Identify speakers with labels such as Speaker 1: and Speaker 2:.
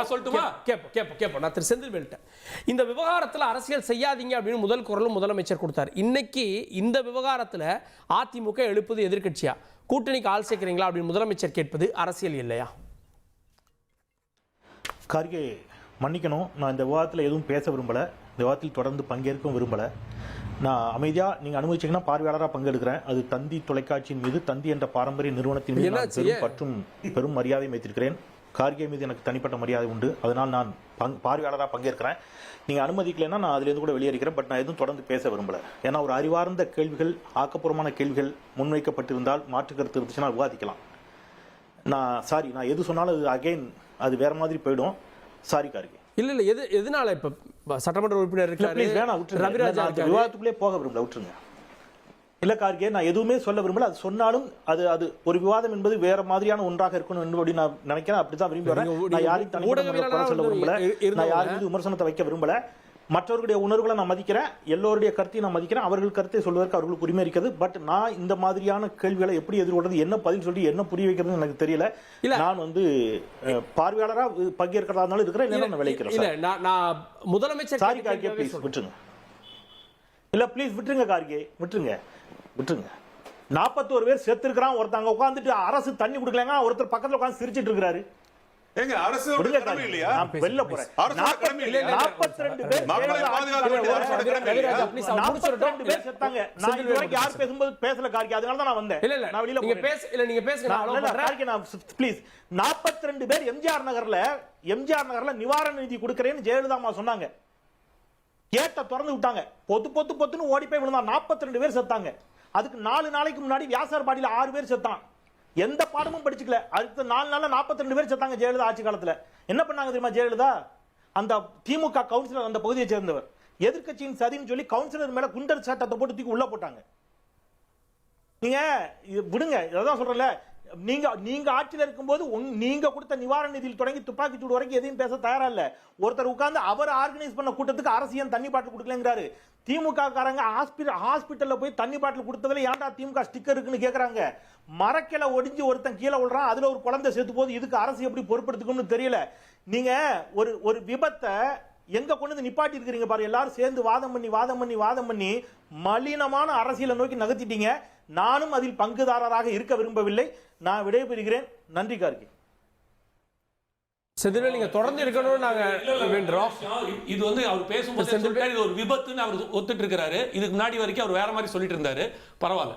Speaker 1: சொல்லட்டுமா?
Speaker 2: கேப்போம். நான் திரு செந்தில்வேல்ட்ட இந்த விவகாரத்தில் அரசியல் செய்யாதீங்க அப்படின்னு முதல் குரலும் முதலமைச்சர் கொடுத்தார். இன்னைக்கு இந்த விவகாரத்தில் அதிமுக எழுப்பது எதிர்க்கட்சியா, கூட்டணிக்கு ஆள் சேர்க்கிறீங்களா அப்படின்னு முதலமைச்சர் கேட்பது அரசியல் இல்லையா?
Speaker 3: கார்கே மன்னிக்கணும், நான் இந்த விவாதத்தில் எதுவும் பேச விரும்பலை, இந்த விவாதத்தில் தொடர்ந்து பங்கேற்கவும் விரும்பலை. நான் அமைதியாக நீங்கள் அனுமதிச்சிங்கன்னா பார்வையாளராக பங்கெடுக்கிறேன். அது தந்தி தொலைக்காட்சியின் மீது, தந்தி என்ற பாரம்பரிய நிறுவனத்தின் மீது நான் பெரும் பற்றும் பெரும் மரியாதையும் வைத்திருக்கிறேன். கார்கே மீது எனக்கு தனிப்பட்ட மரியாதை உண்டு. அதனால் நான் பார்வையாளராக பங்கேற்கிறேன். நீங்கள் அனுமதிக்கலைன்னா நான் அதுலேருந்து கூட வெளியேறிக்கிறேன். பட் நான் எதுவும் தொடர்ந்து பேச விரும்பலை. ஏன்னா ஒரு அறிவார்ந்த கேள்விகள், ஆக்கப்பூர்வமான கேள்விகள் முன்வைக்கப்பட்டிருந்தால், மாற்று கருத்து இருந்துச்சுன்னா விவாதிக்கலாம். நான் எது சொன்னாலும் அது அகைன் அது வேற மாதிரி போயிடும். சாரி கார்கே.
Speaker 2: இல்ல எதனால இப்ப சட்டமன்ற உறுப்பினர்
Speaker 3: ரவிராஜா விவாதத்துக்குள்ளே போக விரும்பல, விட்டுருங்க. இல்ல கார்கே, நான் எதுவுமே சொல்ல விரும்பல. அது சொன்னாலும் அது ஒரு விவாதம் என்பது வேற மாதிரியான ஒன்றாக இருக்கணும் என்று நான் நினைக்கிறேன். அப்படிதான் விரும்பி வரேன். நான் யாரையும் தனிப்பட்ட சொல்ல விரும்பல, நான் யார் மீது விமர்சனத்தை வைக்க விரும்பல. மற்றவர்களுடைய உணர்வுகளை நான் மதிக்கிறேன், எல்லோருடைய கருத்தையும் நான் மதிக்கிறேன். அவர்கள் கருத்தை சொல்வதற்கு அவர்களுக்கு உரிமை இருக்கிறது. பட் நான் இந்த மாதிரியான கேள்விகளை எப்படி எதிர்கொள்றது, என்ன பதில் சொல்லி என்ன புரிய வைக்கிறது எனக்கு தெரியல. நான் பார்வையாளரா பங்கேற்கிறதா இருந்தாலும் இருக்கிறேன், இல்ல விளைக்கிறேன்.
Speaker 2: முதலமைச்சர்
Speaker 3: சாரி கார்கே, ப்ளீஸ் விட்டுருங்க. இல்ல ப்ளீஸ் விட்டுருங்க கார்கே, விட்டுருங்க. 41 பேர் செத்து இருக்கிறான். ஒருத்தங்க உட்கார்ந்துட்டு அரசு தண்ணி கொடுக்கலங்க, ஒருத்தர் பக்கத்துல உட்கார்ந்து சிரிச்சிட்டு இருக்காரு.
Speaker 1: எங்க அரசு கடமை இல்லையா?
Speaker 3: நான் வெளில போறேன். 42 பேர்
Speaker 1: மக்களை பாதுகாக்க
Speaker 3: பேர் செத்தாங்க. நான் இதுவரைக்கும் யார் பேசும்போது பேசல கார்கே, அதனால தான் நான் வந்தேன். நான் வெளியில
Speaker 2: நீங்க பேசுங்க
Speaker 3: கார்கே. நான் ப்ளீஸ் 42 பேர் எம்ஜிஆர் நகர்ல நிவாரண நிதி கொடுக்கறேன்னு ஜெயலலிதா சொன்னாங்க. கேட்ட திறந்து விட்டாங்க. பொத்துன்னு ஓடி போய் விழுந்தா 42 பேர் செத்தாங்க. அதுக்கு 4 நாளைக்கு முன்னாடி வியாசார்பாடியில 6 பேர் செத்தான். எந்த பாடமும் படிச்சுக்கல. அடுத்த 4 நாள்ல 42 பேர் செத்தாங்க ஜெயலலிதா ஆட்சி காலத்துல. என்ன பண்ணாங்க தெரியுமா ஜெயலலிதா? அந்த திமுக கவுன்சிலர், அந்த பகுதியை சேர்ந்தவர், எதிர்க்கட்சியின் சதின்னு சொல்லி கவுன்சிலர் மேல குண்டர் சட்டத்தை போட்டு தூக்கி உள்ள போட்டாங்க. நீங்க விடுங்க, அதான் சொல்றேன்ல, நீங்க ஆட்சியில் இருக்கும்போது நீங்க கொடுத்த நிவாரண நிதியில் தொடங்கி துப்பாக்கி சூடு வரைக்கும் எதையும் பேச தயாரா இல்ல. ஒருத்தர் உட்கார்ந்து அவர் ஆர்கனைஸ் பண்ண கூட்டத்துக்கு அரசியல் தண்ணி பாட்டில் கொடுக்கலங்கிறாரு. திமுக காரங்க ஹாஸ்பிட்டல்ல போய் தண்ணி பாட்டில் கொடுத்ததுல ஏன்டா திமுக ஸ்டிக்கர் இருக்குன்னு கேக்குறாங்க. மரக்கில ஒடிஞ்சு ஒருத்தன் கீழே விழுறான், அதுல ஒரு குழந்தை செத்து போது. இதுக்கு அரசு எப்படி பொறுப்பெடுத்துக்கணும்னு தெரியல. நீங்க ஒரு விபத்தை எங்க கொண்டு நிப்பாட்டி இருக்கிறீங்க பாரு. எல்லாரும் சேர்ந்து வாதம் பண்ணி மலினமான அரசியலை நோக்கி நகர்த்திட்டீங்க. நானும் அதில் பங்குதாரராக இருக்க விரும்பவில்லை. நான் விடைபெறுகிறேன். நன்றி கார்கே.
Speaker 2: செந்தில்வேல், நீங்க தொடர்ந்து இருக்கணும்னு நாங்க வேண்டுறோம்.
Speaker 1: இது அவர் பேசும்போது இது ஒரு விபத்துன்னு அவர் ஒத்துட்டு இருக்காரு. இதுக்கு முன்னாடி வரைக்கும் அவர் வேற மாதிரி சொல்லிட்டு இருந்தாரு. பரவாயில்ல.